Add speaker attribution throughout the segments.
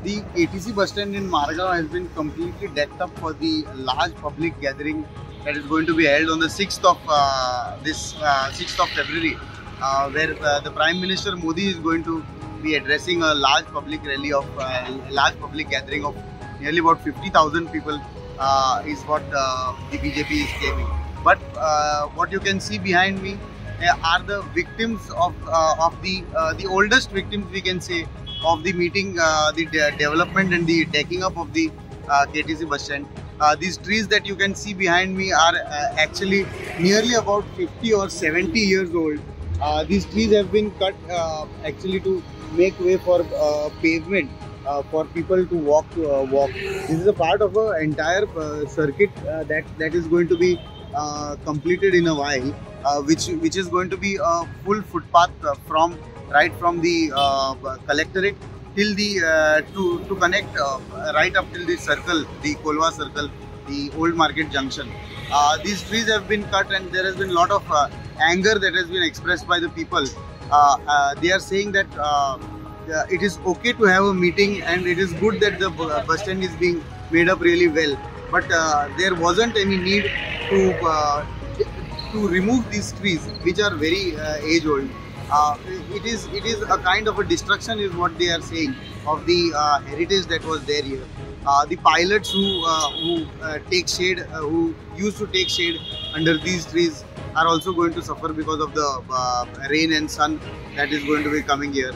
Speaker 1: The KTC bus stand in Margao has been completely decked up for the large public gathering that is going to be held on the 6th of 6th of February, where the Prime Minister Modi is going to be addressing a large public rally of large public gathering of nearly about 50,000 people, is what the BJP is claiming. But what you can see behind me are the victims of the oldest victims, we can say, of the meeting, the development and the taking up of the KTC bus stand. These trees that you can see behind me are actually nearly about 50 or 70 years old. These trees have been cut actually to make way for pavement for people to walk. This is a part of an entire circuit that is going to be completed in a while, which is going to be a full footpath right from the collectorate till the to connect right up till the circle, the Kolwa circle, the old market junction. These trees have been cut, and there has been a lot of anger that has been expressed by the people. They are saying that it is okay to have a meeting, and it is good that the bus stand is being made up really well, but there wasn't any need to remove these trees, which are very age old. It is a kind of a destruction, is what they are saying, of the heritage that was there here. The pilots who take shade, who used to take shade under these trees, are also going to suffer because of the rain and sun that is going to be coming here.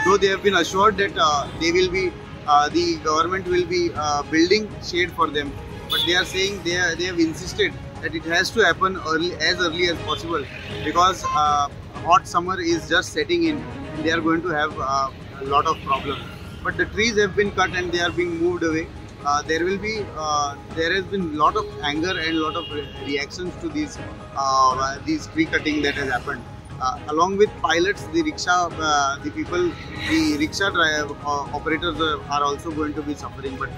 Speaker 1: Though they have been assured that the government will be building shade for them, but they are saying they have insisted that it has to happen as early as possible, because hot summer is just setting in and they are going to have a lot of problems. But the trees have been cut and they are being moved away. There has been a lot of anger and a lot of reactions to these tree cutting that has happened. Along with pilots, the rickshaw operators are also going to be suffering. But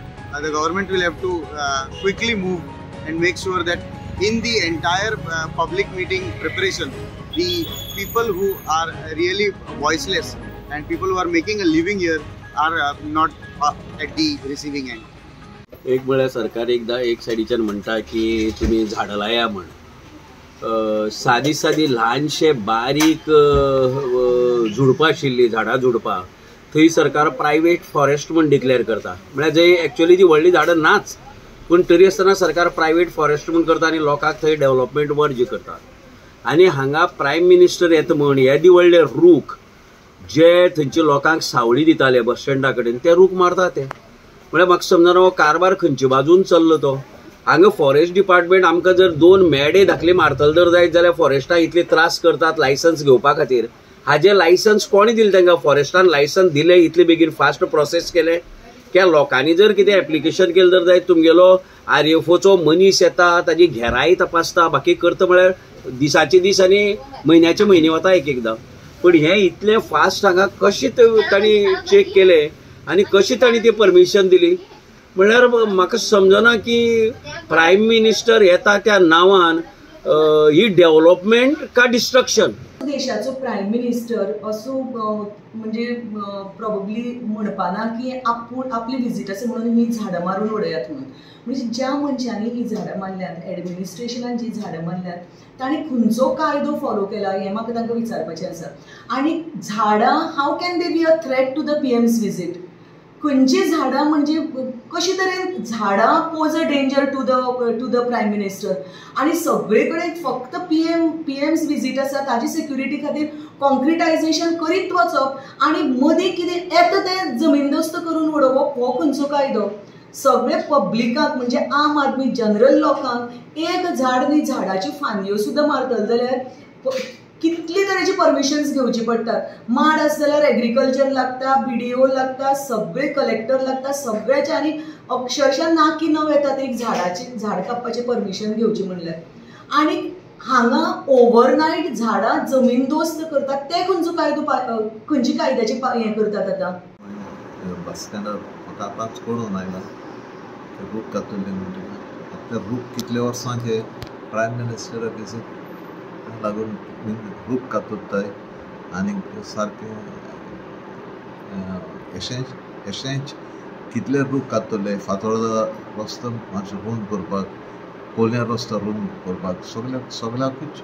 Speaker 1: the government will have to quickly move and make sure that in the entire public meeting preparation, the people who are really voiceless and people who are making a living here are not at the receiving end.
Speaker 2: एक म्हळ्यार सरकार एकदा एक सायडीच्यान म्हणटा की तुम्ही झाडां लाया म्हण सादी सादी ल्हानशे बारीक झुडपां आशिल्लीं झाडां झुडपां थंय सरकार प्रायवेट फॉरेस्ट म्हण डिक्लेअर करता. म्हळ्यार जंय एक्चुअली ती व्हडली झाडां नाच, पूण तरी आसतना सरकार प्रायवेट फॉरेस्ट म्हण करता आनी लोकांक थंय डेव्हलपमेंट वर्ज करता. आनी हांगा प्रायम मिनिस्टर येता म्हण येदी व्हडले रूख जे थंयच्या लोकांक सावळी दिताले बस स्टँडा कडेन ते रूख मारता ते. म्हळ्यार म्हाका समजना हो कारबार खंयचे बाजून चल्लो तो. हांगा फॉरेस्ट डिपार्टमेंट आमकां जर 2 मेडे धाकले मारतले जर जायत जाल्यार फॉरेस्टाक इतले त्रास करतात लायसन्स घेवपा खातीर. हाजे लायसन्स कोणी दिले तांकां? फॉरेस्टान लायसन्स दिले, इतले बेगीन फास्ट प्रोसेस केले. त्या लोकांनी जर कितें एप्लिकेशन केलें जर जायत तुमगेलो RFOचो मनीस येता, ताजी घेराय तपासता, बाकी करता, म्हळ्यार दिसाचे दीस आनी म्हयन्याचे म्हयने वता एक एकदां. पण हे इतले फास्ट हांगा कशें तांणी चेक केले आनी कशी तांणी ती परमिशन दिली? म्हळ्यार म्हाका समजना की प्रायम मिनिस्टर येता त्या नांवान ही डेव्हलपमेंट का डिस्ट्रक्शन.
Speaker 3: देशाचो प्रायम मिनिस्टर असो म्हणजे प्रोबेबली म्हणपाना की आपूण आपली विजीट आसा म्हणून ही झाडां मारून उडयात म्हणून. म्हणजे ज्या मनशांनी ही झाडां मारल्यात, एडमिनिस्ट्रेशनान जी झाडां मारल्यात, तांणी खंयचो कायदो फॉलो केला हें म्हाका तांकां विचारपाचें आसा. आनी झाडां how can they be a threat to the PM's visit? खंयची झाडां म्हणजे कशे तरेन झाडां pose a danger to the prime minister? आनी सगळे कडेन फक्त PM's विजीट आसा, ताजी सिक्युरिटी खातीर कॉन्क्रिटायझेशन करीत वचप आनी मदीं कितें येता तें जमीनदोस्त करून उडोवप, हो खंयचो कायदो? सगळे पब्लिकाक म्हणजे आम आदमी जनरल लोकांक एक झाड न्ही, झाडाची फांदयो सुद्दां मारतले जाल्यार कितली तरेची परमिशन्स घेवची पडटात. माड आसा जाल्यार एग्रीकल्चर लागता, BDO लागता, सगळे कलेक्टर लागता, सगळ्याचे. आनी अक्षरशः ना की नव येतात एक झाड कापपाचें परमिशन घेवची म्हणल्यार. आनी हांगा ओव्हरनायट झाडां जमीनदोस्त करतात, ते खंयचो कायदो, खंयची कायद्याची हें करतात आतां?
Speaker 4: बस स्टँडार म्हाका आतांच कळून आयला रूख कातुल्ले म्हणटा. ते रूख कितले वर्सांचे प्रायम मिनिस्टराक लागून रूख कातूताय आनी सारके यशेंच कितले रूख कातले, फातोर्डा रस्तो मातसो रुंद करपाक, कोल्या रस्तो रुंद करपाक, सगळ्याकूच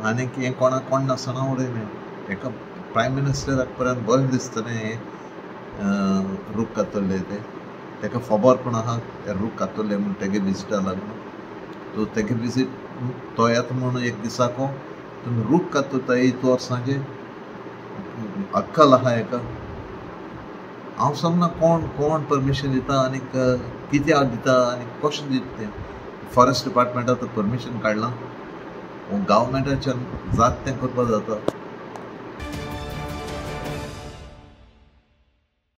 Speaker 4: आनीक हें कोणाक कोण नासतना उडयलें. एका प्रायम मिनिस्टराक पर्यंत बरें दिसतलें हें रूख कातले ते. तेका खबर पूण आहा ते रूख कातले म्हूण तेगे विजिटा लागून. तो तेगे विजीट तो येता म्हणून एक दिसाको तुमी रूख कातता 8 वर्सांचे अक्कल आहा हेका. हांव समजना कोण परमिशन दिता आनीक कित्याक दिता आनी कशें दिता तें. फॉरेस्ट डिपार्टमेंटा परमिशन काडलां, गव्हर्मेंटाच्यान जात तें करपा जाता.